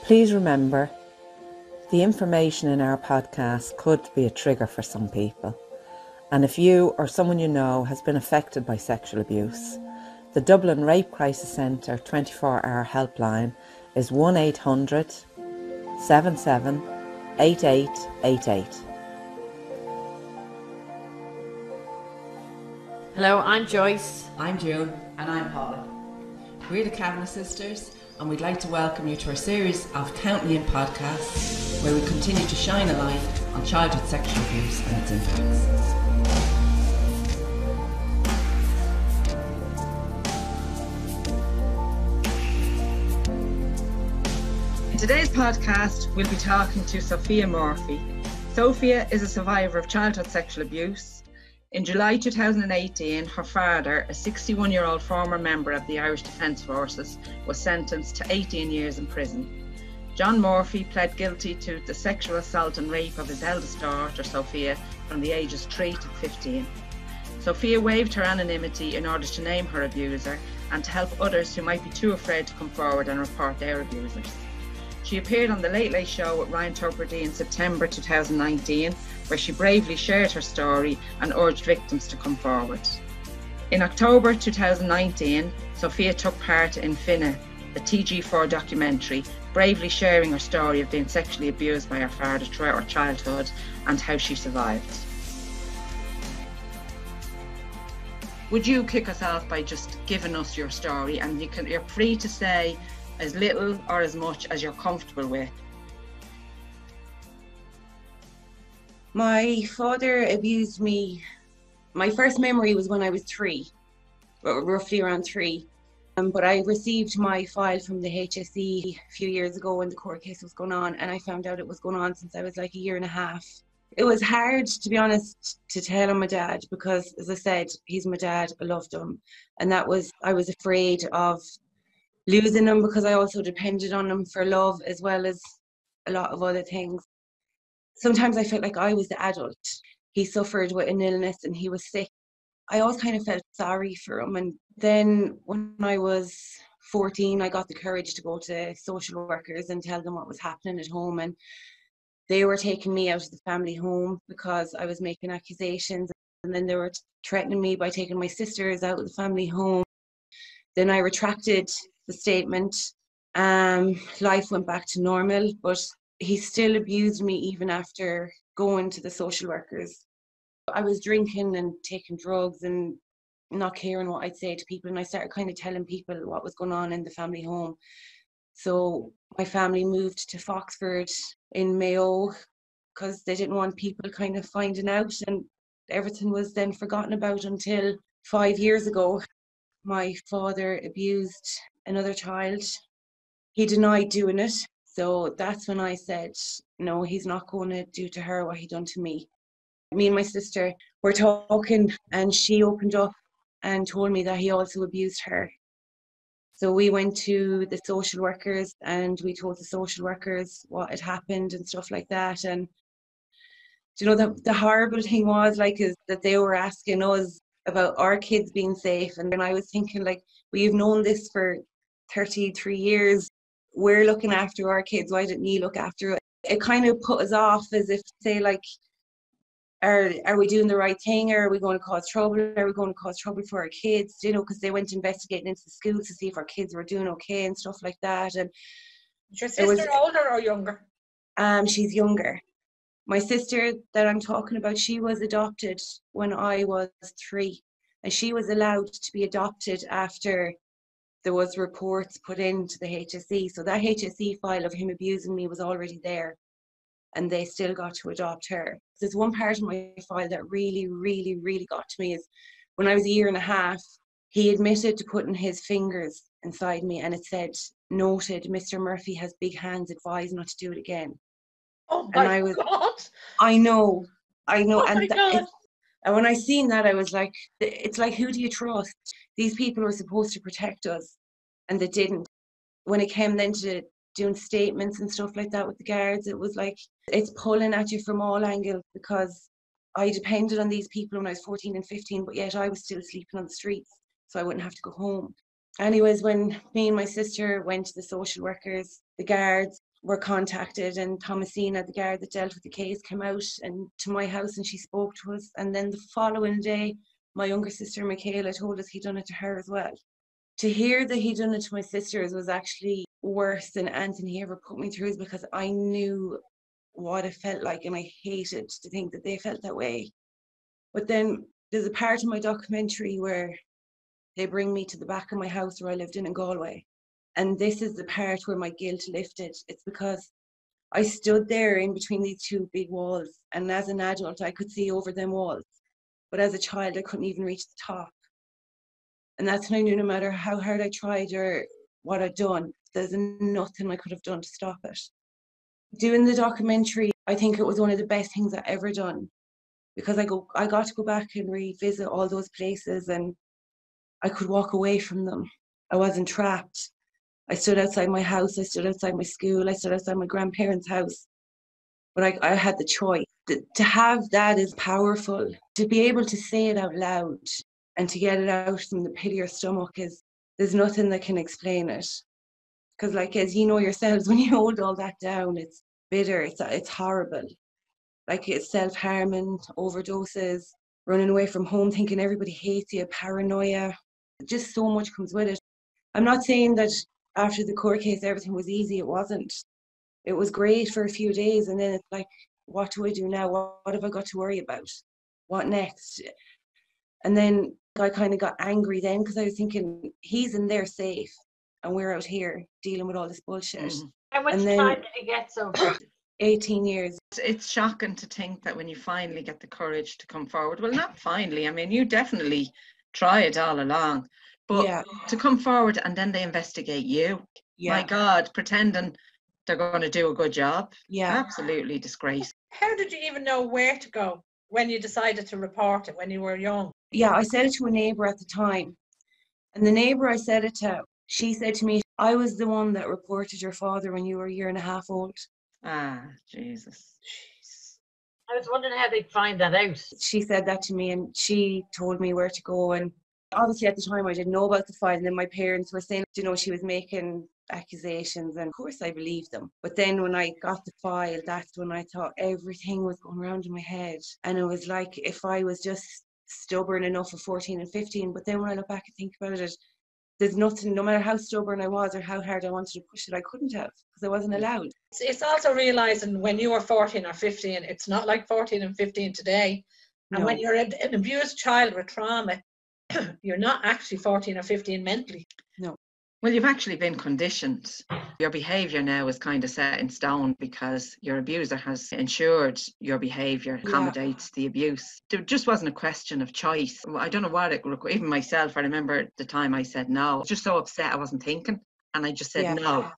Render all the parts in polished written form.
Please remember, the information in our podcast could be a trigger for some people. And if you or someone you know has been affected by sexual abuse, the Dublin Rape Crisis Centre 24-hour helpline is 1800 77 8888. Hello, I'm Joyce. I'm June. And I'm Paula. We're the Kavanagh sisters, and we'd like to welcome you to our series of Count Me In podcasts, where we continue to shine a light on childhood sexual abuse and its impacts. In today's podcast, we'll be talking to Sophia Murphy. Sophia is a survivor of childhood sexual abuse. In July 2018, her father, a 61-year-old former member of the Irish Defence Forces, was sentenced to 18 years in prison. John Murphy pled guilty to the sexual assault and rape of his eldest daughter, Sophia, from the ages 3 to 15. Sophia waived her anonymity in order to name her abuser and to help others who might be too afraid to come forward and report their abusers. She appeared on The Late Late Show with Ryan Turbridy in September 2019, where she bravely shared her story and urged victims to come forward. In October 2019, Sophia took part in Finné, a TG4 documentary, bravely sharing her story of being sexually abused by her father throughout her childhood and how she survived. Would you kick us off by just giving us your story, and you're free to say as little or as much as you're comfortable with. My father abused me. My first memory was when I was 3, roughly around 3. But I received my file from the HSE a few years ago when the court case was going on, and I found out it was going on since I was like a year and a half. It was hard, to be honest, to tell my dad because, as I said, he's my dad. I loved him. And I was afraid of losing him because I also depended on him for love as well as a lot of other things. Sometimes I felt like I was the adult. He suffered with an illness and he was sick. I always kind of felt sorry for him. And then when I was 14, I got the courage to go to social workers and tell them what was happening at home. And they were taking me out of the family home because I was making accusations. And then they were threatening me by taking my sisters out of the family home. Then I retracted the statement. Life went back to normal, but he still abused me even after going to the social workers. I was drinking and taking drugs and not caring what I'd say to people, and I started kind of telling people what was going on in the family home. So my family moved to Foxford in Mayo because they didn't want people kind of finding out, and everything was then forgotten about until 5 years ago. My father abused another child. He denied doing it. So that's when I said, no, he's not going to do to her what he done to me. Me and my sister were talking and she opened up and told me that he also abused her. So we went to the social workers and we told the social workers what had happened and stuff like that. And you know, the horrible thing was is that they were asking us about our kids being safe. And then I was thinking, we've known this for 33 years. We're looking after our kids. Why didn't you look after it? It kind of put us off as if to say, are we doing the right thing? Or are we going to cause trouble? Are we going to cause trouble for our kids? You know, because they went investigating into the schools to see if our kids were doing okay and stuff like that. And is your sister older or younger? She's younger. My sister that I'm talking about, she was adopted when I was 3. And she was allowed to be adopted after there was reports put into the HSE. So that HSE file of him abusing me was already there and they still got to adopt her. There's one part of my file that really, really, really got to me is when I was a year and a half, he admitted to putting his fingers inside me and it said, noted, Mr. Murphy has big hands, advised not to do it again. Oh my God. I know. Oh my God. And when I seen that, I was like, it's like, who do you trust? These people were supposed to protect us and they didn't. When it came then to doing statements and stuff like that with the guards, it was like, it's pulling at you from all angles because I depended on these people when I was 14 and 15, but yet I was still sleeping on the streets, so I wouldn't have to go home. Anyways, when me and my sister went to the social workers, the guards were contacted, and Thomasina, the guard that dealt with the case, came out and to my house and she spoke to us. And then the following day, my younger sister Michaela told us he'd done it to her as well. To hear that he'd done it to my sisters was actually worse than anything he ever put me through, because I knew what it felt like and I hated to think that they felt that way. But then there's a part of my documentary where they bring me to the back of my house where I lived in Galway. And this is the part where my guilt lifted. It's because I stood there in between these two big walls, and as an adult, I could see over them walls. But as a child, I couldn't even reach the top. And that's when I knew no matter how hard I tried or what I'd done, there's nothing I could have done to stop it. Doing the documentary, I think it was one of the best things I ever done, because I got to go back and revisit all those places, and I could walk away from them. I wasn't trapped. I stood outside my house, I stood outside my school, I stood outside my grandparents' house. But I had the choice. To have that is powerful. To be able to say it out loud and to get it out from the pit of your stomach there's nothing that can explain it. Because like, as you know yourselves, when you hold all that down, it's bitter, it's horrible. Like, it's self-harming, overdoses, running away from home, thinking everybody hates you, paranoia. Just so much comes with it. I'm not saying that after the court case everything was easy. It wasn't. It was great for a few days, and then it's like, what do I do now? What have I got to worry about? What next? And then I kind of got angry then, because I was thinking, he's in there safe and we're out here dealing with all this bullshit. How much And then, time did you get so far? 18 years. It's shocking to think that when you finally get the courage to come forward, well, not finally, I mean, you definitely tried all along, but Yeah. to come forward and then they investigate you. Yeah. My God, pretending they're going to do a good job. Yeah. Absolutely disgraceful. How did you even know where to go when you decided to report it when you were young? Yeah, I said it to a neighbour at the time. And the neighbour I said it to, she said to me, I was the one that reported your father when you were a year and a half old. Ah, Jesus. Jeez. I was wondering how they'd find that out. She said that to me, and she told me where to go. And obviously at the time I didn't know about the file, and then my parents were saying, you know, she was making accusations, and of course I believed them. But then when I got the file, that's when I thought everything was going around in my head. And it was like, if I was just stubborn enough at 14 and 15. But then when I look back and think about it, there's nothing, no matter how stubborn I was or how hard I wanted to push it, I couldn't have, because I wasn't allowed. It's also realising when you were 14 or 15, it's not like 14 and 15 today. And No. when you're an abused child with trauma, you're not actually 14 or 15 mentally. No. Well, you've actually been conditioned. Your behaviour now is kind of set in stone because your abuser has ensured your behaviour accommodates the abuse. There just wasn't a question of choice. I don't know what it was. Even myself, I remember the time I said no. I was just so upset I wasn't thinking. And I just said no.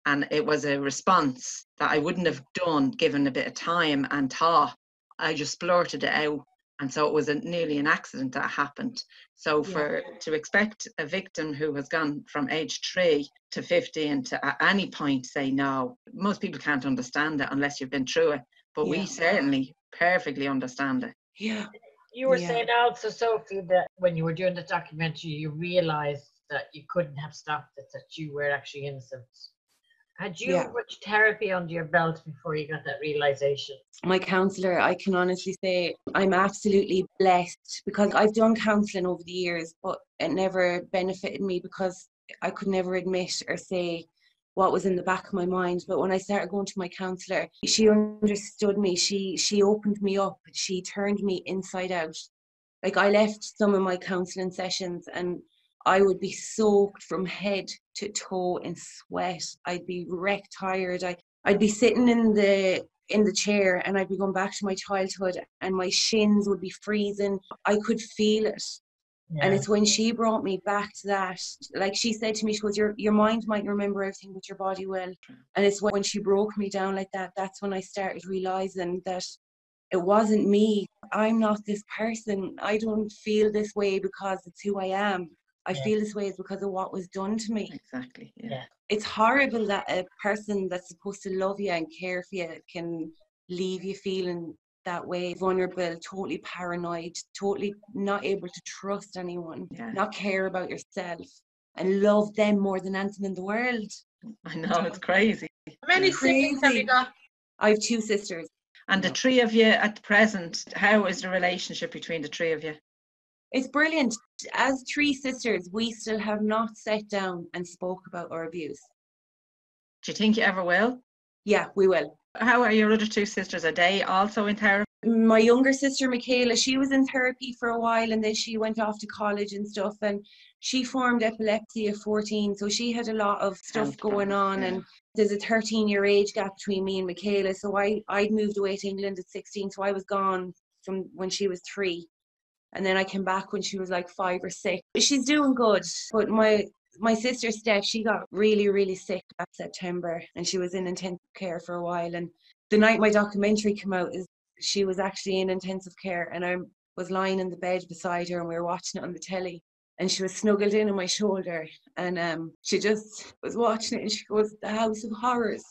And it was a response that I wouldn't have done given a bit of time and thought. I just blurted it out. And so it was nearly an accident that happened. So to expect a victim who has gone from age 3 to 15 to at any point say no, most people can't understand it unless you've been through it. But we certainly perfectly understand it. Yeah. You were saying also, Sophie, that when you were doing the documentary, you realised that you couldn't have stopped it, that you were actually innocent. Had you much therapy under your belt before you got that realisation? My counsellor, I can honestly say I'm absolutely blessed, because I've done counselling over the years, but it never benefited me because I could never admit or say what was in the back of my mind. But when I started going to my counsellor, she understood me. She opened me up. She turned me inside out. Like, I left some of my counselling sessions and I would be soaked from head to toe in sweat. I'd be wrecked tired. I'd be sitting in the chair and I'd be going back to my childhood and my shins would be freezing. I could feel it. Yeah. And it's when she brought me back to that, like she said to me, she goes, your mind might remember everything, but your body will. And it's when she broke me down like that, that's when I started realising that it wasn't me. I'm not this person. I don't feel this way because it's who I am. I feel this way is because of what was done to me. Exactly. Yeah. It's horrible that a person that's supposed to love you and care for you can leave you feeling that way, vulnerable, totally paranoid, totally not able to trust anyone, not care about yourself and love them more than anything in the world. I know, it's crazy. How many siblings have you got? I have 2 sisters. And the 3 of you at the present, how is the relationship between the 3 of you? It's brilliant. As 3 sisters, we still have not sat down and spoke about our abuse. Do you think you ever will? Yeah, we will. How are your other 2 sisters? Are they also in therapy? My younger sister, Michaela, she was in therapy for a while, and then she went off to college and stuff, and she formed epilepsy at 14, so she had a lot of stuff going on, and there's a 13-year age gap between me and Michaela, so I'd moved away to England at 16, so I was gone from when she was 3, and then I came back when she was like 5 or 6. She's doing good, but my sister Steph, she got really, really sick last September, and she was in intensive care for a while, and the night my documentary came out, she was actually in intensive care, and I was lying in the bed beside her, and we were watching it on the telly, and she was snuggled in on my shoulder, and she just was watching it, and she goes, "The House of Horrors."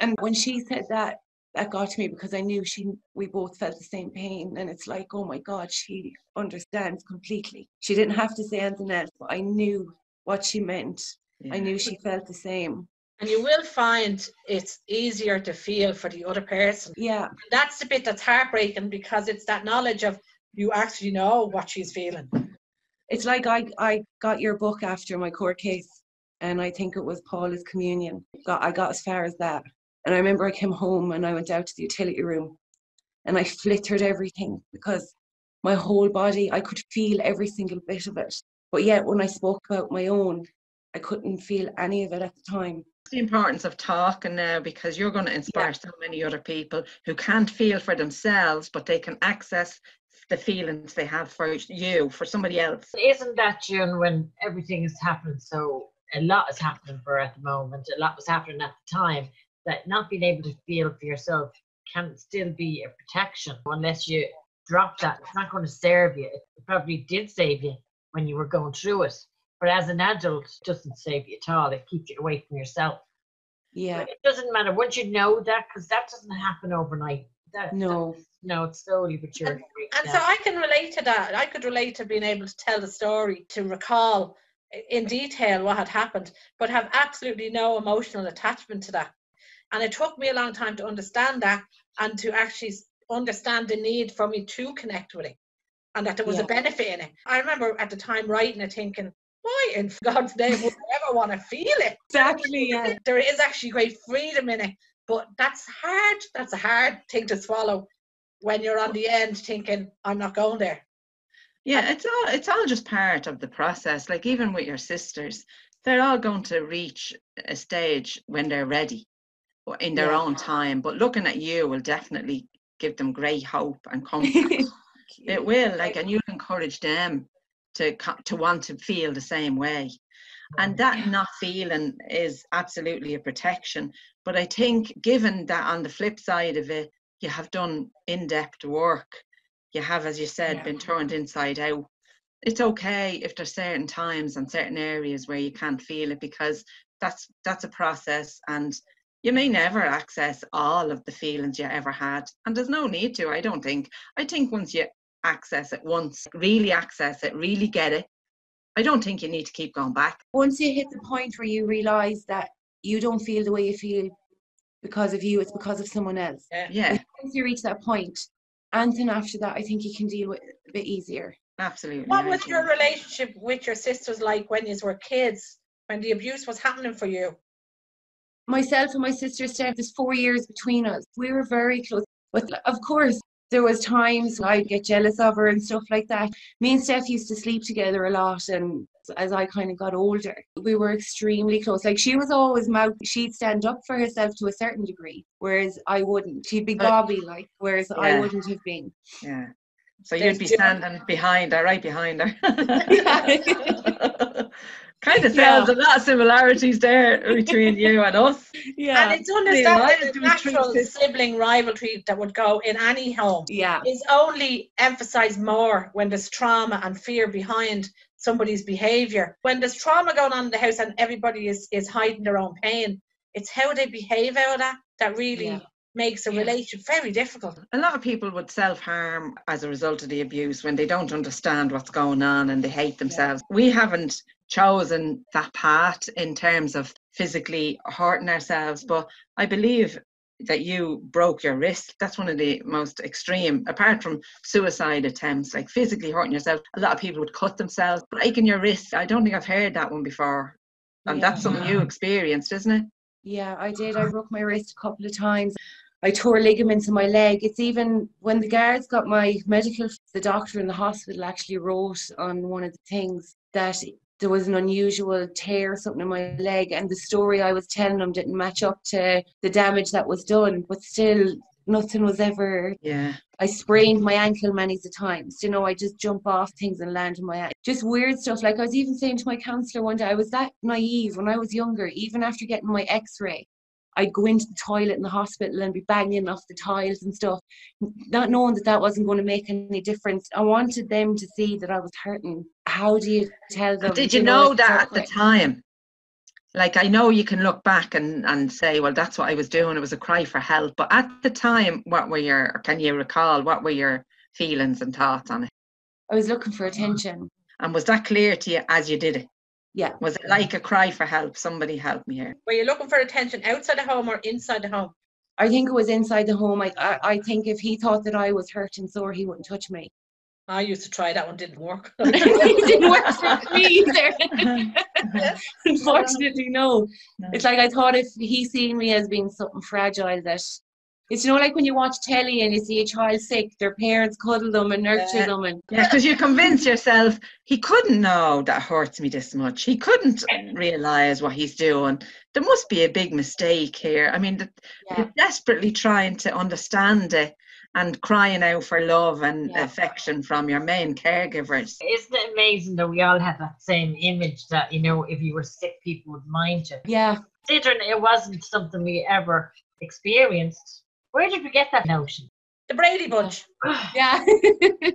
And when she said that, that got to me, because I knew we both felt the same pain, and it's like, oh my God, she understands completely. She didn't have to say anything else, but I knew what she meant. I knew she felt the same. And you will find it's easier to feel for the other person. Yeah. And that's the bit that's heartbreaking, because it's that knowledge of you actually know what she's feeling. It's like I got your book after my court case, and I think it was Paula's Communion. I got as far as that. And I remember I came home and I went out to the utility room and I flittered everything, because my whole body, I could feel every single bit of it. But yet when I spoke about my own, I couldn't feel any of it at the time. The importance of talking now, because you're going to inspire so many other people who can't feel for themselves, but they can access the feelings they have for you, for somebody else. Isn't that, June, when everything is happening, so a lot is happening for her at the moment, a lot was happening at the time, that not being able to feel for yourself can still be a protection. Unless you drop that, it's not going to serve you. It probably did save you when you were going through it, but as an adult, it doesn't save you at all. It keeps you away from yourself. Yeah. But it doesn't matter once you know that, because that doesn't happen overnight. No, it's slowly but surely. And so I can relate to that. I could relate to being able to tell the story, to recall in detail what had happened, but have absolutely no emotional attachment to that. And it took me a long time to understand that, and to actually understand the need for me to connect with it, and that there was a benefit in it. I remember at the time writing it thinking, why in God's name would I ever want to feel it? exactly. Yeah. There is actually great freedom in it, but that's hard. That's a hard thing to swallow when you're on the end thinking, I'm not going there. Yeah, it's all just part of the process. Like even with your sisters, they're all going to reach a stage when they're ready in their own time. But looking at you will definitely give them great hope and comfort. It will, and you'll encourage them to want to feel the same way. And that not feeling is absolutely a protection. But I think, given that on the flip side of it, you have done in-depth work, you have, as you said, been turned inside out. It's okay if there's certain times and certain areas where you can't feel it, because that's a process, and you may never access all of the feelings you ever had, and there's no need to. I don't think. I think once you access it once, really access it, really get it, I don't think you need to keep going back. Once you hit the point where you realise that you don't feel the way you feel because of you, it's because of someone else. Yeah. Once you reach that point, anything after that, I think you can deal with it a bit easier. Absolutely. What was your relationship with your sisters like when you were kids, when the abuse was happening for you? Myself and my sister Steph, there's 4 years between us. We were very close. But of course, there was times I'd get jealous of her and stuff like that. Me and Steph used to sleep together a lot, and as I kind of got older, we were extremely close. Like, she was always she'd stand up for herself to a certain degree, whereas I wouldn't. She'd be gobby, whereas I wouldn't have been. Yeah. So you'd be standing behind her, right behind her. Kind of sounds a lot of similarities there between you and us. Yeah. And it's understandable the natural sibling rivalry that would go in any home. Yeah. Is only emphasised more when there's trauma and fear behind somebody's behaviour. When there's trauma going on in the house and everybody is hiding their own pain, it's how they behave out of that really makes a relationship very difficult. A lot of people would self-harm as a result of the abuse when they don't understand what's going on and they hate themselves. We haven't chosen that path in terms of physically hurting ourselves, but I believe that you broke your wrist. That's one of the most extreme, apart from suicide attempts, like physically hurting yourself. A lot of people would cut themselves. Breaking your wrist, I don't think I've heard that one before. And that's something you experienced, isn't it? Yeah, I did. I broke my wrist a couple of times. I tore ligaments in my leg. It's even when the guards got my medical, the doctor in the hospital actually wrote on one of the things that there was an unusual tear or something in my leg, and the story I was telling them didn't match up to the damage that was done, but still nothing was ever. Yeah. I sprained my ankle many times. You know, I just jump off things and land on my ankle. Just weird stuff. Like I was even saying to my counsellor one day, I was that naive when I was younger, even after getting my x-ray. I'd go into the toilet in the hospital and be banging off the tiles and stuff, not knowing that that wasn't going to make any difference. I wanted them to see that I was hurting. How do you tell them? Did you know that at the time? Like, I know you can look back and say, well, that's what I was doing. It was a cry for help. But at the time, can you recall, what were your feelings and thoughts on it? I was looking for attention. And was that clear to you as you did it? Yeah. Was it like a cry for help? Somebody help me here. Were you looking for attention outside the home or inside the home? I think it was inside the home. I think if he thought that I was hurt and sore, he wouldn't touch me. I used to try that one, didn't work. It didn't work for me either. Unfortunately, no. It's like I thought if he seen me as being something fragile, that it's, you know, like when you watch telly and you see a child sick, their parents cuddle them and nurture them. And because you convince yourself he couldn't know that hurts me this much. He couldn't realise what he's doing. There must be a big mistake here. I mean, you're desperately trying to understand it and crying out for love and affection from your main caregivers. Isn't it amazing that we all have that same image that, you know, if you were sick, people would mind you? Yeah. Considering it wasn't something we ever experienced, where did we get that notion? The Brady Bunch. Yeah.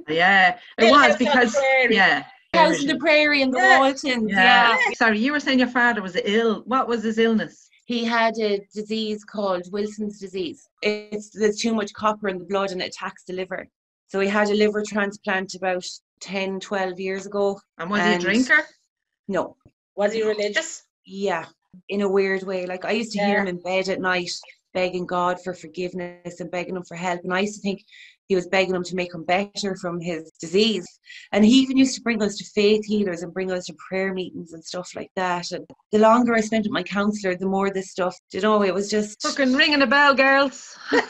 Yeah, it was because, House in the Prairie and the Waltons. Yeah. Sorry, you were saying your father was ill. What was his illness? He had a disease called Wilson's disease. There's too much copper in the blood and it attacks the liver. So he had a liver transplant about 10, 12 years ago. And was he a drinker? No. Was he religious? Yeah, in a weird way. Like I used to hear him in bed at night begging God for forgiveness and begging him for help. And I used to think he was begging him to make him better from his disease. And he even used to bring us to faith healers and bring us to prayer meetings and stuff like that. And the longer I spent with my counsellor, the more this stuff, you know, it was just... Fucking ringing a bell, girls. Well,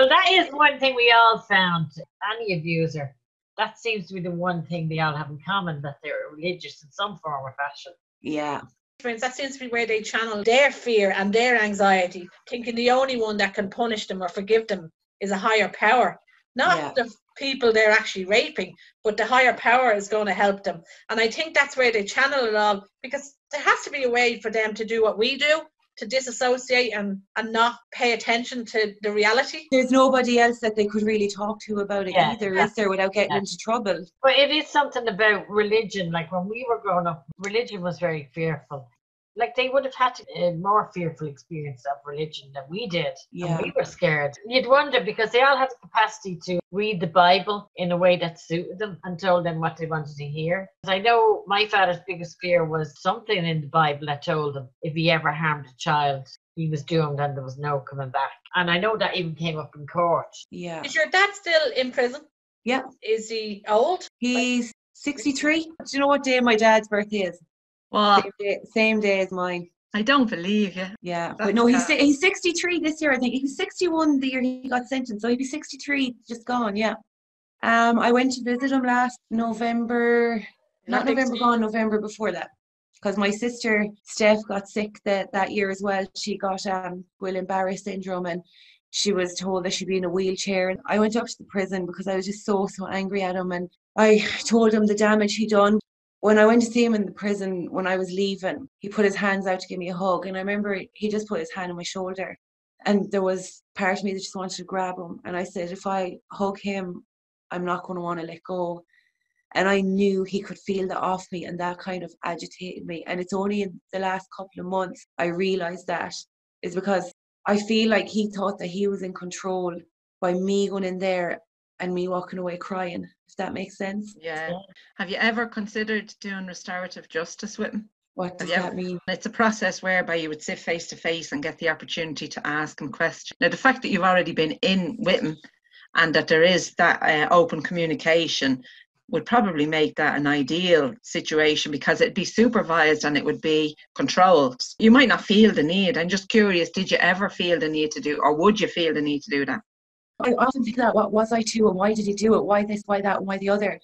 that is one thing we all found. Any abuser, that seems to be the one thing they all have in common, that they're religious in some form or fashion. Yeah. That seems to be where they channel their fear and their anxiety, thinking the only one that can punish them or forgive them is a higher power. Not the people they're actually raping, but the higher power is going to help them. And I think that's where they channel it all, because there has to be a way for them to do what we do, to disassociate and not pay attention to the reality. There's nobody else that they could really talk to about it either, is there, without getting into trouble? But it is something about religion. Like when we were growing up, religion was very fearful. Like they would have had a more fearful experience of religion than we did. Yeah. And we were scared. You'd wonder, because they all had the capacity to read the Bible in a way that suited them and told them what they wanted to hear. I know my father's biggest fear was something in the Bible that told him if he ever harmed a child, he was doomed and there was no coming back. And I know that even came up in court. Yeah. Is your dad still in prison? Yeah. Is he old? He's 63. Do you know what day my dad's birthday is? Well, same day as mine. I don't believe you. Yeah, but no, he's 63 this year. I think he was 61 the year he got sentenced, so he'd be 63 just gone. Yeah. I went to visit him last November. Not November gone, November before that, because my sister Steph got sick that year as well. She got Guillain-Barré syndrome, and she was told that she'd be in a wheelchair. And I went up to the prison because I was just so angry at him, and I told him the damage he'd done. When I went to see him in the prison, when I was leaving, he put his hands out to give me a hug. And I remember he just put his hand on my shoulder. And there was part of me that just wanted to grab him. And I said, if I hug him, I'm not going to want to let go. And I knew he could feel that off me, and that kind of agitated me. And it's only in the last couple of months I realised that is because I feel like he thought that he was in control by me going in there and me walking away crying. if that makes sense. Yeah. Have you ever considered doing restorative justice with him? What does that mean? It's a process whereby you would sit face to face and get the opportunity to ask him questions. Now, the fact that you've already been in with him and that there is that open communication would probably make that an ideal situation, because it'd be supervised and it would be controlled. You might not feel the need. I'm just curious, did you ever feel the need to do, or would you feel the need to do that? I often think that, what was I to, and why did he do it? Why this, why that, and why the other?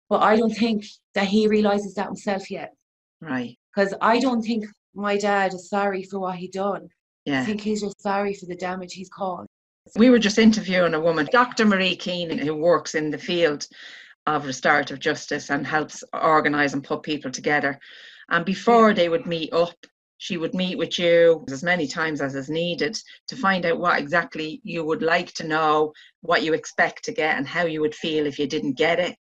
But I don't think that he realises that himself yet. Right. Because I don't think my dad is sorry for what he done. Yeah. I think he's just sorry for the damage he's caused. We were just interviewing a woman, Dr. Marie Keenan, who works in the field of restorative justice and helps organise and put people together. And before they would meet up, she would meet with you as many times as is needed to find out what exactly you would like to know, what you expect to get, and how you would feel if you didn't get it.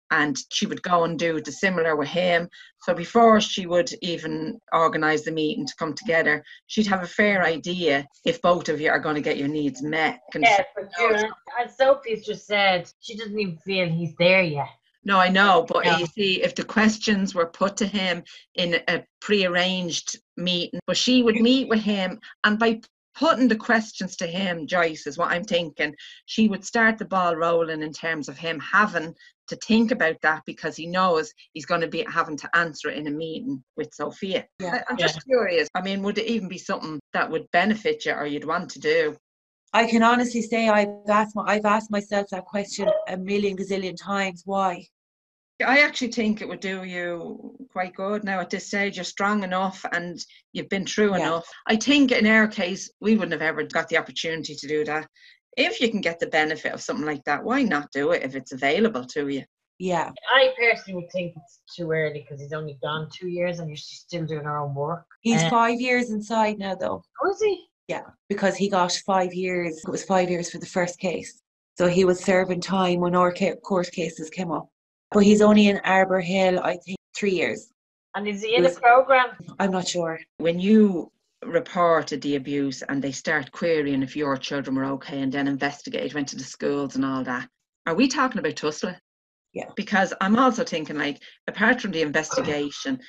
And she would go and do the similar with him. So before she would even organise the meeting to come together, she'd have a fair idea if both of you are going to get your needs met. Yes, but as Sophie's just said, she doesn't even feel he's there yet. No, I know, but you see, if the questions were put to him in a pre-arranged meeting, but she would meet with him, and by putting the questions to him, Joyce, is what I'm thinking, she would start the ball rolling in terms of him having to think about that, because he knows he's going to be having to answer it in a meeting with Sophia. Yeah. I'm just curious. I mean, would it even be something that would benefit you or you'd want to do? I can honestly say I've asked myself that question a million gazillion times. Why? I actually think it would do you quite good now at this stage. You're strong enough and you've been through enough. I think in our case, we wouldn't have ever got the opportunity to do that. If you can get the benefit of something like that, why not do it if it's available to you? Yeah. I personally would think it's too early, because he's only gone 2 years and you're still doing her own work. He's 5 years inside now, though. Oh, is he? Yeah, because he got 5 years. It was 5 years for the first case. So he was serving time when our court cases came up. But he's only in Arbor Hill, I think, 3 years. And is he in a programme? I'm not sure. When you reported the abuse and they start querying if your children were okay and then investigate, went to the schools and all that, are we talking about tussling? Yeah. Because I'm also thinking, like, apart from the investigation,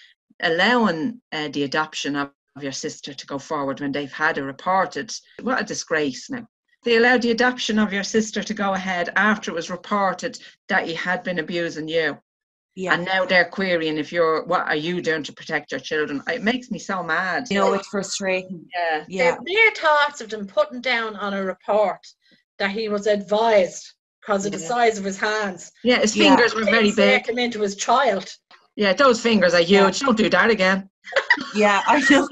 allowing the adoption of your sister to go forward when they've had it reported, what a disgrace now. They allowed the adoption of your sister to go ahead after it was reported that he had been abusing you. Yeah. And now they're querying what are you doing to protect your children? It makes me so mad. You know, it's frustrating. Yeah. Yeah. The mere thoughts of them putting down on a report that he was advised because of the size of his hands. Yeah, his fingers were very big. Him into his child. Yeah, those fingers are huge. Don't do that again. Yeah, I know.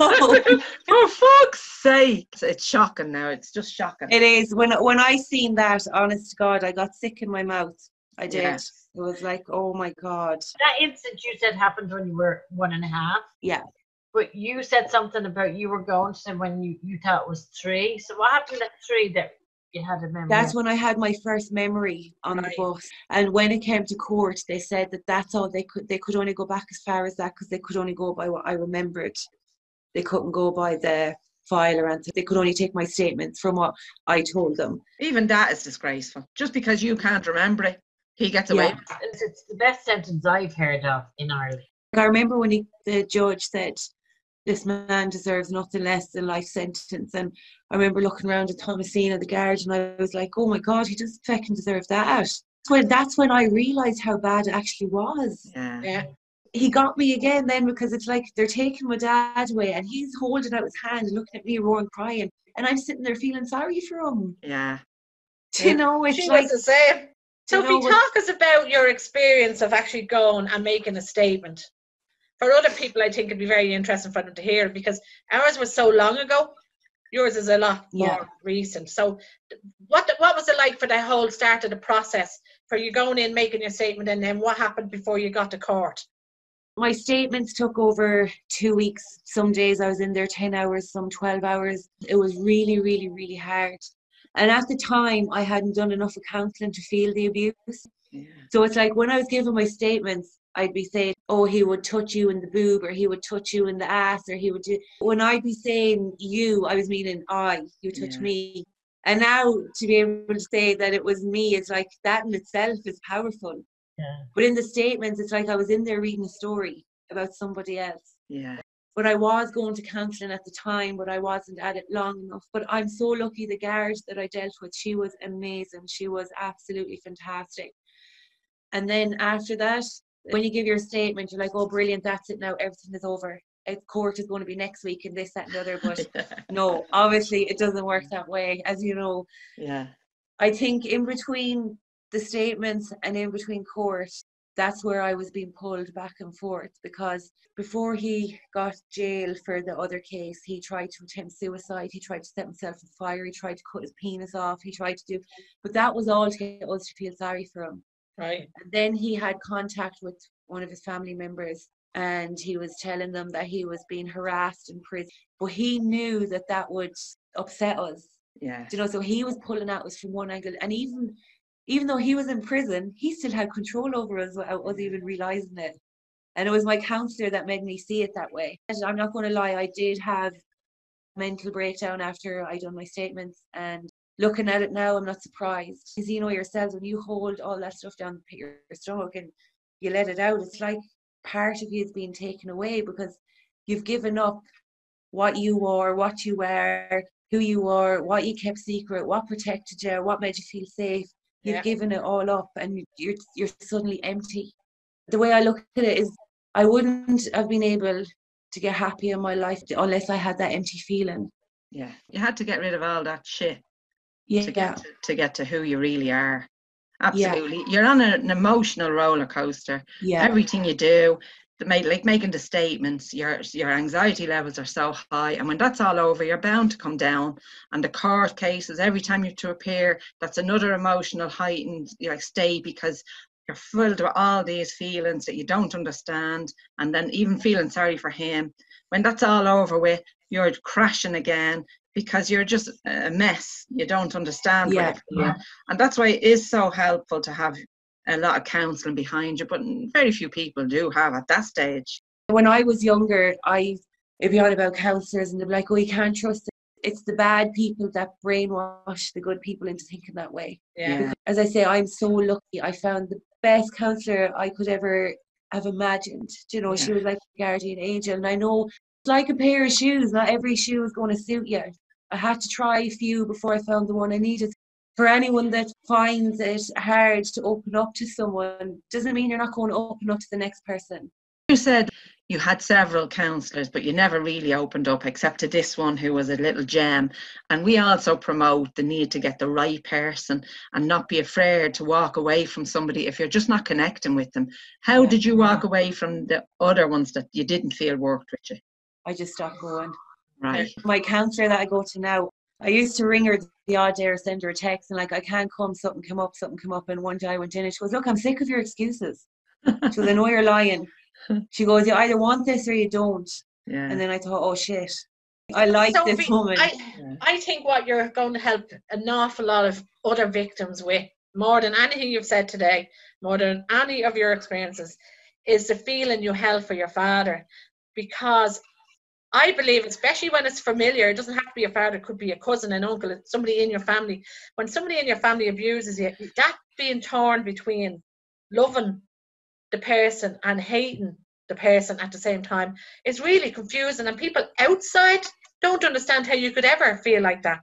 For fuck's sake. It's shocking now. It's just shocking. It is. When I seen that, honest to God, I got sick in my mouth. I did. Yeah. It was like, oh my God. That incident you said happened when you were 1.5. Yeah. But you said something about you were going to when you thought it was 3. So what happened at 3 that you had a memory? That's when I had my first memory on the bus. And when it came to court, they said that that's all they could only go back as far as that, because they could only go by what I remembered. They couldn't go by the file or anything. They could only take my statements from what I told them. Even that is disgraceful. Just because you can't remember it, he gets away. Yeah. It's the best sentence I've heard of in Ireland. I remember when the judge said, this man deserves nothing less than life sentence. And I remember looking around at Thomasina, the guard, and I was like, oh my God, he doesn't fucking deserve that. That's when I realised how bad it actually was. Yeah. He got me again then, because it's like they're taking my dad away and he's holding out his hand and looking at me roaring, crying. And I'm sitting there feeling sorry for him. Yeah. You know, it's she like... was the same. Sophie, talk us about your experience of actually going and making a statement. For other people, I think it'd be very interesting for them to hear, because ours was so long ago. Yours is a lot more recent. So what was it like for the whole start of the process, for you going in, making your statement, and then what happened before you got to court? My statements took over 2 weeks. Some days I was in there 10 hours, some 12 hours. It was really, really, really hard. And at the time, I hadn't done enough of counselling to feel the abuse. Yeah. So it's like when I was giving my statements, I'd be saying, oh, he would touch you in the boob, or he would touch you in the ass, or he would do... When I'd be saying you, I was meaning you touch me. And now to be able to say that it was me, it's like that in itself is powerful. Yeah. But in the statements, it's like I was in there reading a story about somebody else. Yeah. But I was going to counselling at the time, but I wasn't at it long enough. But I'm so lucky the guard that I dealt with, she was amazing. She was absolutely fantastic. And then after that, when you give your statement, you're like, oh, brilliant, that's it now, everything is over. Court is going to be next week and this, that and the other. But no, obviously it doesn't work that way, as you know. Yeah. I think in between the statements and in between court, that's where I was being pulled back and forth, because before he got jail for the other case, he tried to attempt suicide. He tried to set himself on fire. He tried to cut his penis off. He tried to do, but that was all to get us to feel sorry for him. Right. And then he had contact with one of his family members, and he was telling them that he was being harassed in prison. But he knew that that would upset us. Yeah. You know, so he was pulling at us from one angle, and even though he was in prison, he still had control over us without us even realizing it. And it was my counsellor that made me see it that way. And I'm not going to lie, I did have mental breakdown after I done my statements, and looking at it now, I'm not surprised. Because you know yourselves, when you hold all that stuff down your stomach and you let it out, it's like part of you is being taken away, because you've given up what you were, what you were, who you are, what you kept secret, what protected you, what made you feel safe. You've given it all up, and you're suddenly empty. The way I look at it is, I wouldn't have been able to get happy in my life unless I had that empty feeling. Yeah. You had to get rid of all that shit Yeah. to get to who you really are. Absolutely. Yeah. You're on an emotional roller coaster. Yeah. Everything you do, like making the statements, your anxiety levels are so high, and when that's all over, you're bound to come down. And the court cases, every time you have to appear, that's another emotional heightened state, because you're filled with all these feelings that you don't understand, and then even feeling sorry for him. When that's all over with, you're crashing again, because you're just a mess. You don't understand what you're feeling. And that's why it is so helpful to have a lot of counselling behind you, but very few people do have at that stage. When I was younger, it'd be all about counsellors, and they'd be like, oh, you can't trust it. It's the bad people that brainwash the good people into thinking that way. Yeah. As I say, I'm so lucky. I found the best counsellor I could ever have imagined. You know, she was like a guardian angel. And I know it's like a pair of shoes. Not every shoe is going to suit you. I had to try a few before I found the one I needed. For anyone that finds it hard to open up to someone, doesn't mean you're not going to open up to the next person. You said you had several counsellors, but you never really opened up except to this one who was a little gem. And we also promote the need to get the right person and not be afraid to walk away from somebody if you're just not connecting with them. How did you walk away from the other ones that you didn't feel worked with you? I just stopped going. Right. My counsellor that I go to now, I used to ring her the odd day or send her a text and like, I can't come, something come up. And one day I went in and she goes, look, I'm sick of your excuses. She goes, I know you're lying. She goes, you either want this or you don't. Yeah. And then I thought, oh shit, I like this woman. I think what you're going to help an awful lot of other victims with, more than anything you've said today, more than any of your experiences, is the feeling you held for your father. Because I believe, especially when it's familiar, it doesn't have to be a father, it could be a cousin, an uncle, somebody in your family. When somebody in your family abuses you, that being torn between loving the person and hating the person at the same time is really confusing, and people outside don't understand how you could ever feel like that.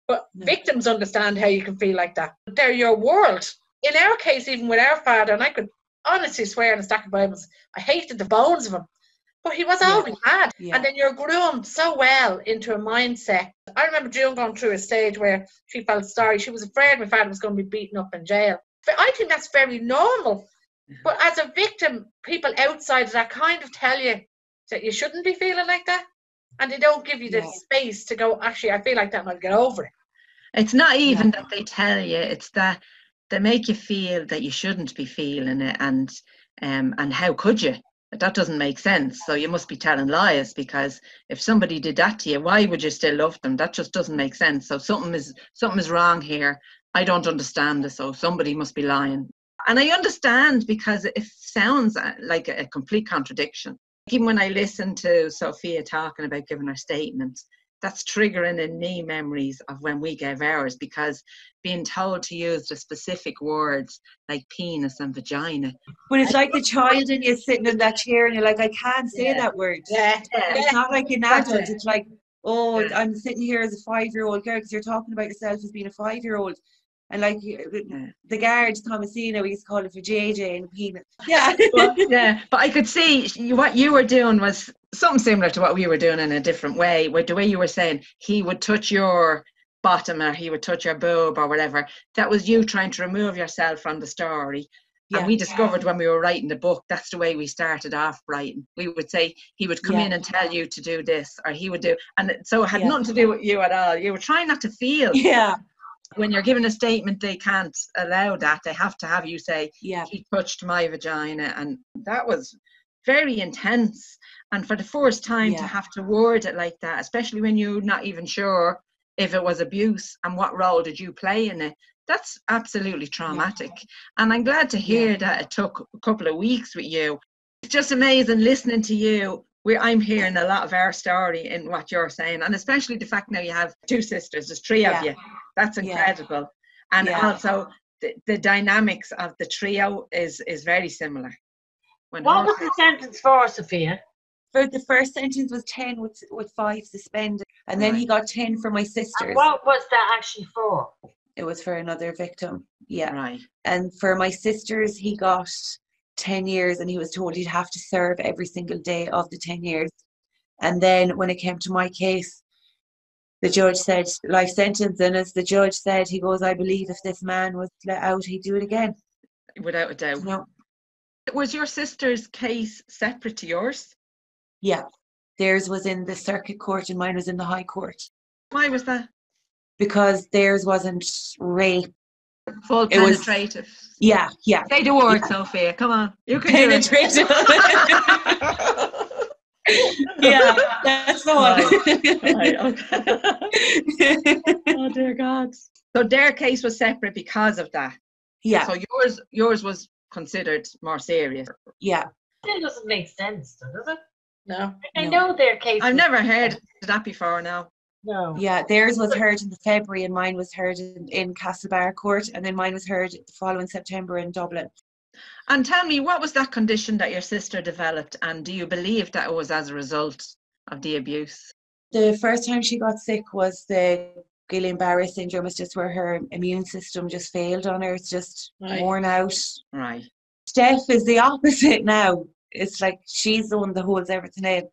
But victims understand how you can feel like that. They're your world. In our case, even with our father, and I could honestly swear on a stack of Bibles, I hated the bones of him. But he was all we had. And then you're groomed so well into a mindset. I remember June going through a stage where she felt sorry. She was afraid my father was going to be beaten up in jail. But I think that's very normal. But as a victim, people outside of that kind of tell you that you shouldn't be feeling like that. And they don't give you the space to go, actually, I feel like that and I'll get over it. It's not even that they tell you, it's that they make you feel that you shouldn't be feeling it, and how could you? That doesn't make sense. So you must be telling lies, because if somebody did that to you, why would you still love them? That just doesn't make sense. So something is wrong here. I don't understand this. So somebody must be lying. And I understand, because it sounds like a complete contradiction. Even when I listen to Sophia talking about giving her statements, that's triggering in me memories of when we gave ours, because being told to use the specific words like penis and vagina. But it's like the child in you sitting in that chair and you're like, I can't say that word. Yeah. It's not like an adult. It's like, oh, I'm sitting here as a 5-year-old girl, because you're talking about yourself as being a 5-year-old. And like the guards, Thomasina, we used to call it for JJ and penis. Yeah. But I could see what you were doing was something similar to what we were doing in a different way. With the way you were saying he would touch your bottom or he would touch your boob or whatever. That was you trying to remove yourself from the story. And we discovered when we were writing the book, that's the way we started off writing. We would say he would come in and tell you to do this, or he would do, and so it had nothing to do with you at all. You were trying not to feel. Yeah. When you're giving a statement, they can't allow that. They have to have you say, he touched my vagina. And that was very intense. And for the first time to have to word it like that, especially when you're not even sure if it was abuse and what role did you play in it, that's absolutely traumatic. And I'm glad to hear that it took a couple of weeks with you. It's just amazing listening to you. I'm hearing a lot of our story in what you're saying, and especially the fact now you have 2 sisters, there's 3 of you. That's incredible. And also the dynamics of the trio is very similar. What was the sentence for, Sophia? For the first sentence was 10 with 5 suspended, and then he got 10 for my sisters. And what was that actually for? It was for another victim. Yeah. Right. And for my sisters, he got 10 years, and he was told he'd have to serve every single day of the 10 years. And then when it came to my case, the judge said life sentence, and as the judge said, he goes, I believe if this man was let out, he'd do it again. Without a doubt. No. Was your sister's case separate to yours? Yeah. Theirs was in the circuit court and mine was in the high court. Why was that? Because theirs wasn't rape. Full penetrative. Yeah. Say the word, Sophia. Come on. You can penetrative. Yeah, that's the one. Right, okay. Oh dear God. So their case was separate because of that. Yeah. So yours was considered more serious. Yeah. It doesn't make sense, does it? No. I know their case. I've never heard of that before now. No. Yeah, theirs was heard in February and mine was heard in Castlebar Court, and then mine was heard the following September in Dublin. And tell me, what was that condition that your sister developed, and do you believe that it was as a result of the abuse? The first time she got sick was the Guillain-Barré syndrome. It's just where her immune system just failed on her. It's just worn out. Right. Steph is the opposite now. It's like she's the one that holds everything in.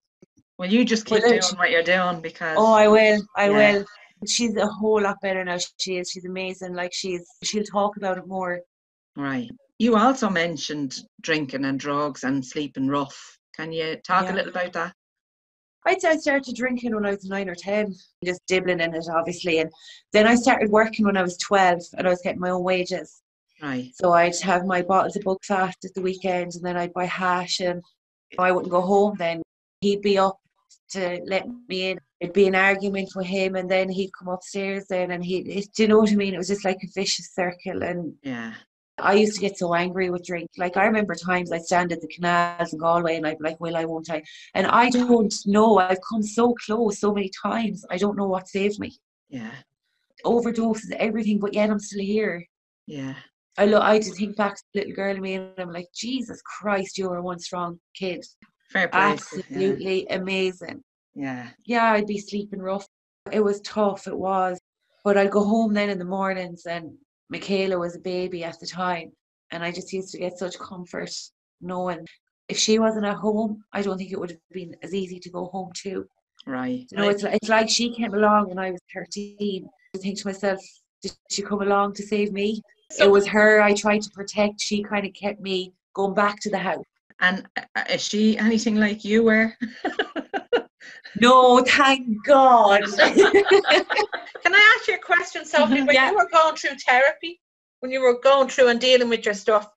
Well, you just keep doing what you're doing, because... Oh, I will. She's a whole lot better now. She's amazing. Like she'll talk about it more. Right. You also mentioned drinking and drugs and sleeping rough. Can you talk a little about that? I'd say I started drinking when I was 9 or 10, just dibbling in it, obviously. And then I started working when I was 12 and I was getting my own wages. Right. So I'd have my bottles of Buckfast at the weekend, and then I'd buy hash, and I wouldn't go home then. He'd be up to let me in. It'd be an argument with him, and then he'd come upstairs then, and do you know what I mean? It was just like a vicious circle. And I used to get so angry with drink. Like I remember times I'd stand at the canals in Galway and I'd be like, will I, won't I? And I don't know. I've come so close so many times. I don't know what saved me. Yeah. Overdoses, everything, but yet I'm still here. Yeah. I just think back to the little girl in me and I'm like, Jesus Christ, you were one strong kid. Fair play. Absolutely amazing. Yeah. Yeah, I'd be sleeping rough. It was tough, it was. But I'd go home then in the mornings, and Michaela was a baby at the time, and I just used to get such comfort knowing if she wasn't at home, I don't think it would have been as easy to go home too. Right. You know, it's like she came along when I was 13. I think to myself, did she come along to save me? It was her I tried to protect. She kind of kept me going back to the house. And is she anything like you were? No, thank God. Can I ask you a question, Sophie? When you were going through therapy, when you were going through and dealing with your stuff,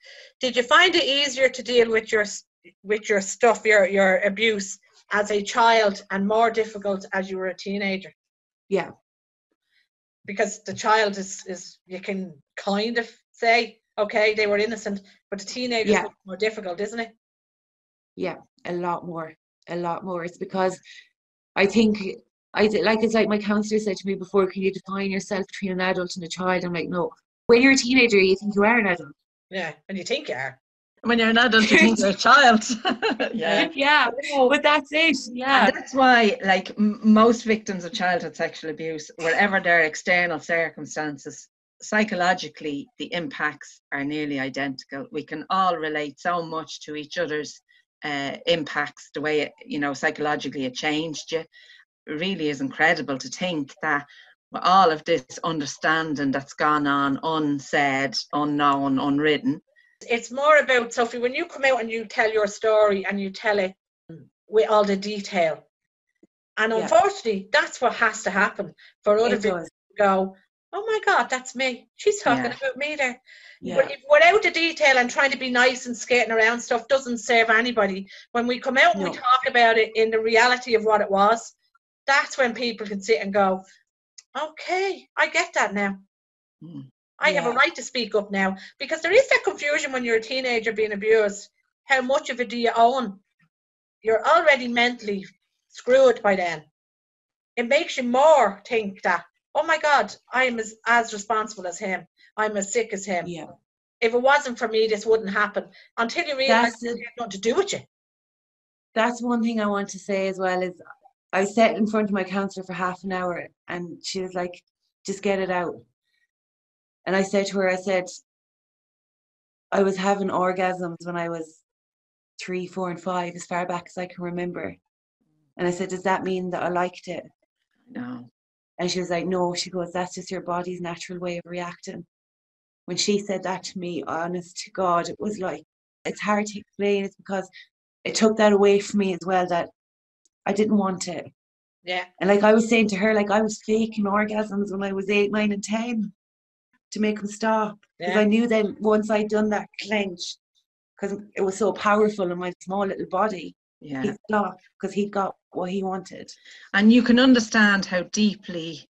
did you find it easier to deal with your stuff, your abuse, as a child, and more difficult as you were a teenager? Yeah. Because the child is you can kind of say, okay, they were innocent, but the teenager is more difficult, isn't it? Yeah, a lot more. It's because I think It's like my counsellor said to me before, can you define yourself between an adult and a child? I'm like, no. When you're a teenager, you think you are an adult. Yeah, and you think you are. When you're an adult, you think you're a child. Yeah, but that's it. Yeah. And that's why, like, most victims of childhood sexual abuse, wherever their external circumstances, psychologically, the impacts are nearly identical. We can all relate so much to each other's impacts, the way, psychologically it changed you. It really is incredible to think that with all of this understanding that's gone on, unsaid, unknown, unwritten. It's more about, Sophie, when you come out and you tell your story and you tell it with all the detail. And unfortunately, that's what has to happen for other people to go, oh my God, that's me. She's talking about me there. Yeah. But without the detail and trying to be nice and skating around stuff doesn't serve anybody. When we come out and we talk about it in the reality of what it was, that's when people can sit and go, okay, I get that now. I have a right to speak up now. Because there is that confusion when you're a teenager being abused. How much of it do you own? You're already mentally screwed by then. It makes you more think that, oh my God, I'm as responsible as him. I'm as sick as him. Yeah. If it wasn't for me, this wouldn't happen. Until you realise it has nothing to do with you. That's one thing I want to say as well is I sat in front of my counsellor for half an hour and she was like, just get it out. And I said to her, I was having orgasms when I was 3, 4, and 5, as far back as I can remember. And I said, does that mean that I liked it? No. And she was like, no. She goes, that's just your body's natural way of reacting. When she said that to me, honest to God, it was like, it's hard to explain. It's because it took that away from me as well, that I didn't want it. Yeah. And like I was saying to her, like I was faking orgasms when I was 8, 9, and 10 to make him stop. Because I knew then once I'd done that clench, because it was so powerful in my small little body, he'd stop because he'd got what he wanted. And you can understand how deeply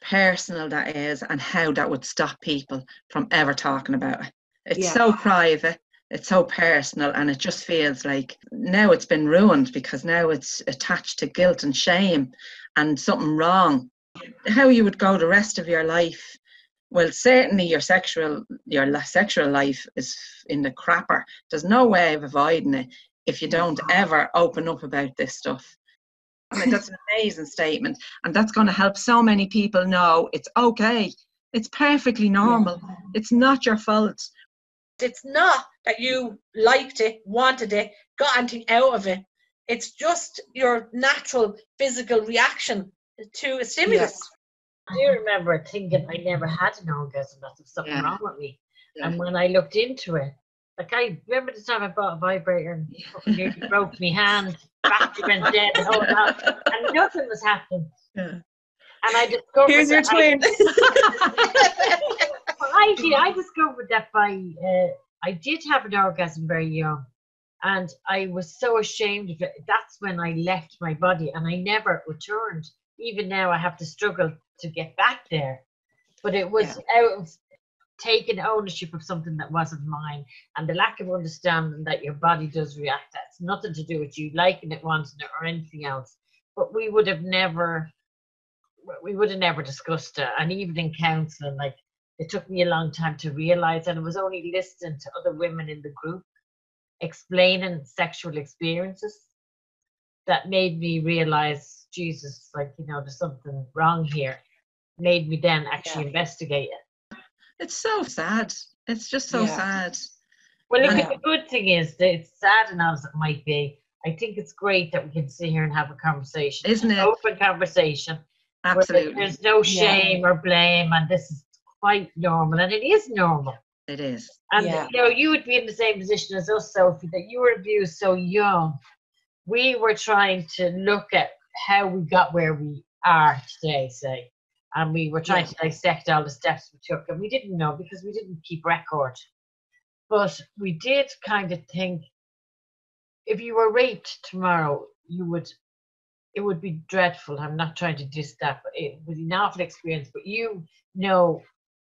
personal that is and how that would stop people from ever talking about it. It's so private, it's so personal, and it just feels like now it's been ruined because now it's attached to guilt and shame and something wrong. How you would go the rest of your life, well, certainly your sexual life is in the crapper. There's no way of avoiding it if you don't ever open up about this stuff. I mean, that's an amazing statement, and that's going to help so many people know it's okay. It's perfectly normal. It's not your fault. It's not that you liked it, wanted it, got anything out of it. It's just your natural physical reaction to a stimulus. I do remember thinking I never had an orgasm, that there was something wrong with me. And when I looked into it, like I remember the time I bought a vibrator and nearly broke my hand, battery went dead, the whole lot, and nothing was happening. And I discovered Here's your twin. I discovered that I did have an orgasm very young, and I was so ashamed of it. That's when I left my body, and I never returned. Even now, I have to struggle to get back there. But it was out of taking ownership of something that wasn't mine, and the lack of understanding that your body does react. That's nothing to do with you liking it, wanting it, or anything else. But we would have never discussed it. And even in counselling, like, it took me a long time to realise, and it was only listening to other women in the group explaining sexual experiences that made me realise, Jesus, like, there's something wrong here. Made me then actually investigate it. It's so sad. It's just so sad. Well, look, the good thing is that it's sad enough as it might be. I think it's great that we can sit here and have a conversation. Isn't it? Open conversation. Absolutely. There's no shame or blame, and this is quite normal, and it is normal. It is. And you would be in the same position as us, Sophie, that you were abused so young. We were trying to look at how we got where we are today, say, and we were trying to dissect all the steps we took, and we didn't know because we didn't keep record. But we did kind of think, if you were raped tomorrow, it would be dreadful. I'm not trying to diss that, but it was an awful experience. But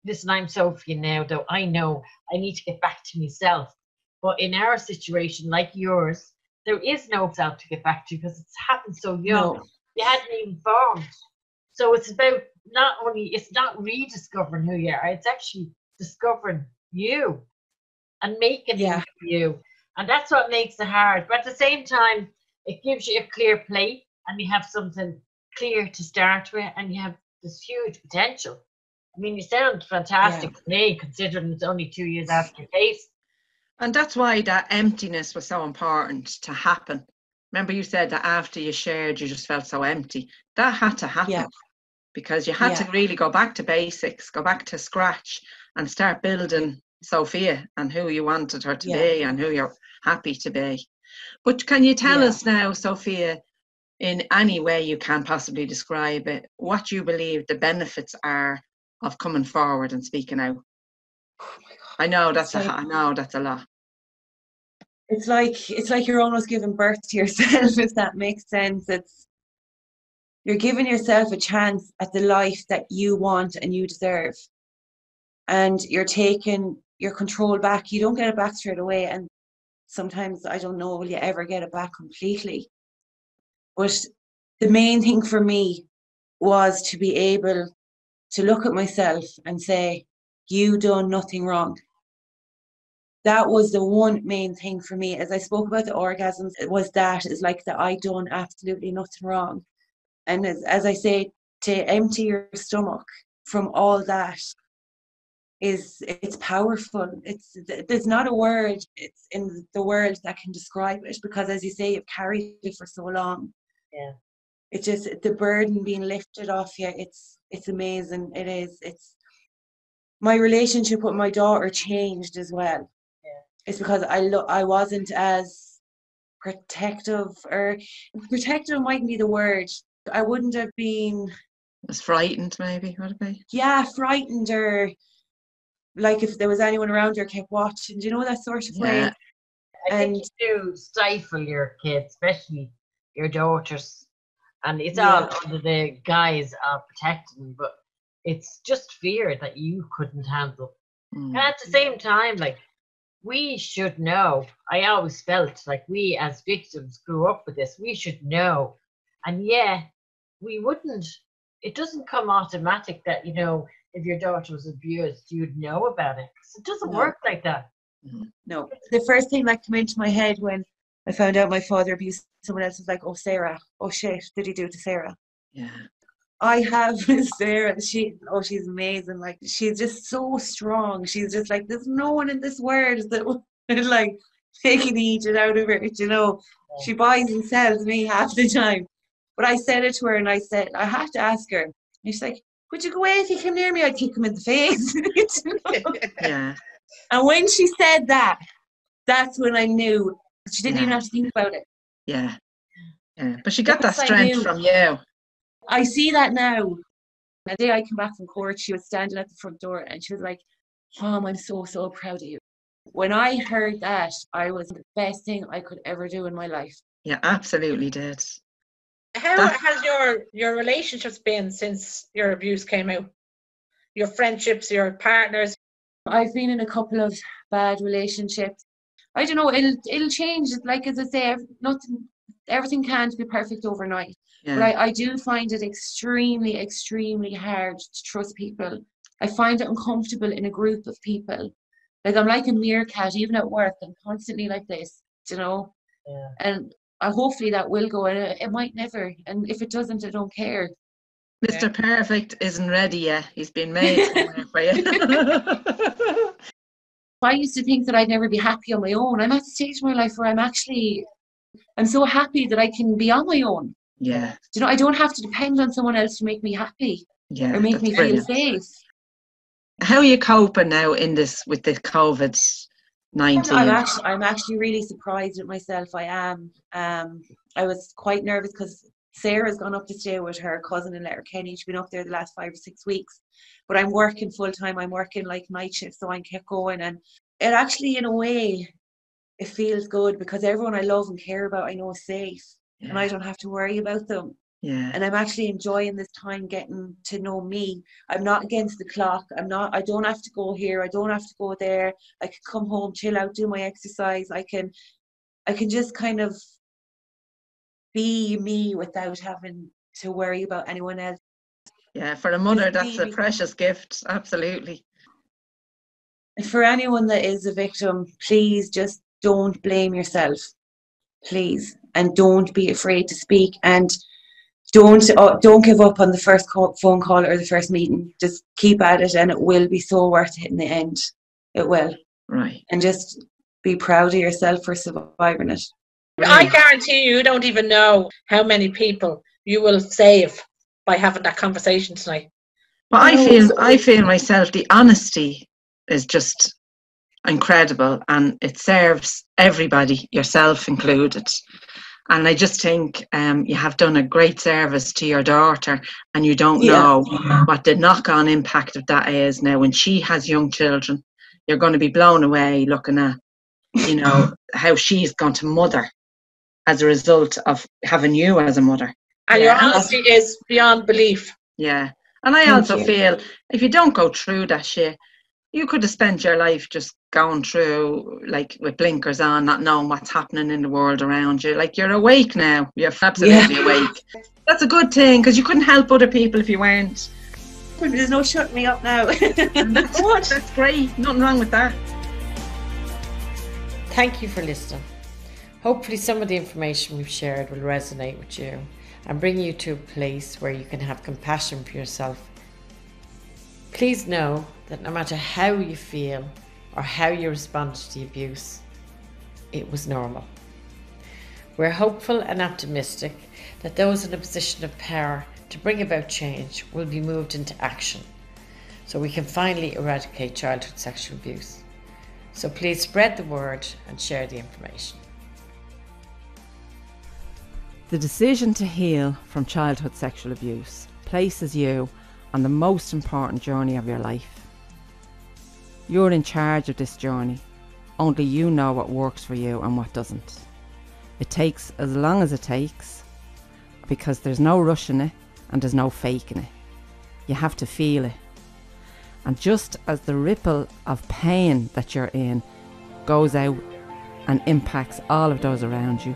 listen, I'm Sophia now, though I know I need to get back to myself. But in our situation, like yours, there is no self to get back to because it's happened so young. you hadn't even formed. So it's about it's not rediscovering who you are, it's actually discovering you and making you. And that's what makes it hard. But at the same time, it gives you a clear plate and you have something clear to start with and you have this huge potential. I mean, you sound fantastic to me, considering it's only 2 years after your case. And that's why that emptiness was so important to happen. Remember you said that after you shared, you just felt so empty. That had to happen because you had to really go back to basics, go back to scratch and start building Sophia and who you wanted her to be and who you're happy to be. But can you tell us now, Sophia, in any way you can possibly describe it, what you believe the benefits are of coming forward and speaking out? Oh my God. I know that's a lot. It's like you're almost giving birth to yourself, if that makes sense. You're giving yourself a chance at the life that you want and you deserve. And you're taking your control back. You don't get it back straight away. And sometimes, I don't know, will you ever get it back completely? But the main thing for me was to be able to look at myself and say, you done nothing wrong. That was the one main thing for me. As I spoke about the orgasms, it was that, it's like that I done absolutely nothing wrong. And as I say, to empty your stomach from all that it's powerful. There's not a word it's in the world that can describe it, because as you say, you've carried it for so long. Yeah. It's just the burden being lifted off you. It's amazing. It is. It's my relationship with my daughter changed as well. Yeah. It's because I wasn't as protective, or protective mightn't be the word. I wouldn't have been as frightened, maybe, would it be? Yeah, frightened, or like if there was anyone around her, kept watching, do you know, that sort of way. I think you do stifle your kids, especially your daughters, and it's all under the guise of protecting them, but it's just fear that you couldn't handle. And at the same time, like, we should know. I always felt like we as victims grew up with this. We should know. And we wouldn't. It doesn't come automatic that, you know, if your daughter was abused, you'd know about it. It doesn't work like that. No. The first thing that came into my head when I found out my father abused someone else was like, oh, Sarah. Oh, shit. Did he do it to Sarah? Yeah. I have Sarah. She's amazing. Like, she's just so strong. She's just like, there's no one in this world that would like take and eat it out of her. You know, she buys and sells me half the time. But I said it to her, and I said, I have to ask her. And she's like, would you go away? If he came near me, I'd kick him in the face. You know? Yeah. And when she said that, that's when I knew. She didn't even have to think about it. Yeah. Yeah. But she got that strength from you. I see that now. The day I came back from court, she was standing at the front door and she was like, Mom, I'm so, so proud of you. When I heard that, I was the best thing I could ever do in my life. Yeah, absolutely did. How has your relationships been since your abuse came out? Your friendships, your partners? I've been in a couple of bad relationships. I don't know, it'll change. Like, as I say, everything can't be perfect overnight. Yeah. But I do find it extremely, extremely hard to trust people. I find it uncomfortable in a group of people. Like, I'm like a meerkat, even at work. I'm constantly like this, you know? Yeah. And hopefully that will go, and it might never. And if it doesn't, I don't care. Mr. Perfect isn't ready yet. He's been made for you. I used to think that I'd never be happy on my own. I'm at the stage of my life where I'm so happy that I can be on my own. Yeah. You know, I don't have to depend on someone else to make me happy or make me feel safe. How are you coping now with the COVID-19? I'm actually really surprised at myself. I am. I was quite nervous because Sarah's gone up to stay with her cousin and let her Kenny. She's been up there the last 5 or 6 weeks. But I'm working full time. I'm working like night shifts, so I kept going. And it actually, in a way, it feels good because everyone I love and care about, I know is safe. Yeah. And I don't have to worry about them. Yeah. And I'm actually enjoying this time getting to know me. I'm not against the clock. I don't have to go here. I don't have to go there. I can come home, chill out, do my exercise. I can just kind of be me without having to worry about anyone else. Yeah, for a mother, that's a precious gift. Absolutely. And for anyone that is a victim, please just don't blame yourself. Please. And don't be afraid to speak. And don't give up on the first phone call or the first meeting. Just keep at it, and it will be so worth it in the end. It will. Right. And just be proud of yourself for surviving it. I guarantee you don't even know how many people you will save by having that conversation tonight. Well, I feel myself, the honesty is just incredible, and it serves everybody, yourself included. And I just think you have done a great service to your daughter, and you don't know what the knock-on impact of that is now. When she has young children, you're going to be blown away looking at, you know, how she's going to mother as a result of having you as a mother. And your honesty is beyond belief. Yeah. And I also feel if you don't go through that shit, you could have spent your life just going through, like, with blinkers on, not knowing what's happening in the world around you. Like, you're awake now. You're absolutely awake. That's a good thing, because you couldn't help other people if you weren't. There's no shutting me up now. That's great. Nothing wrong with that. Thank you for listening. Hopefully some of the information we've shared will resonate with you and bring you to a place where you can have compassion for yourself. Please know that no matter how you feel or how you responded to the abuse, it was normal. We're hopeful and optimistic that those in a position of power to bring about change will be moved into action so we can finally eradicate childhood sexual abuse. So please spread the word and share the information. The decision to heal from childhood sexual abuse places you on the most important journey of your life. You're in charge of this journey. Only you know what works for you and what doesn't. It takes as long as it takes, because there's no rushing it and there's no faking it. You have to feel it. And just as the ripple of pain that you're in goes out and impacts all of those around you,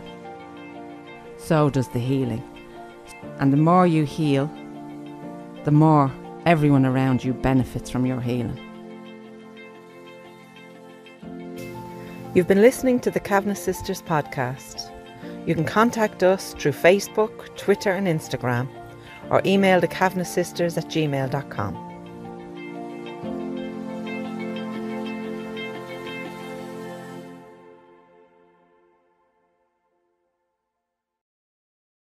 so does the healing. And the more you heal, the more everyone around you benefits from your healing. You've been listening to the Kavanagh Sisters podcast. You can contact us through Facebook, Twitter and Instagram, or email thekavanagh sisters@gmail.com.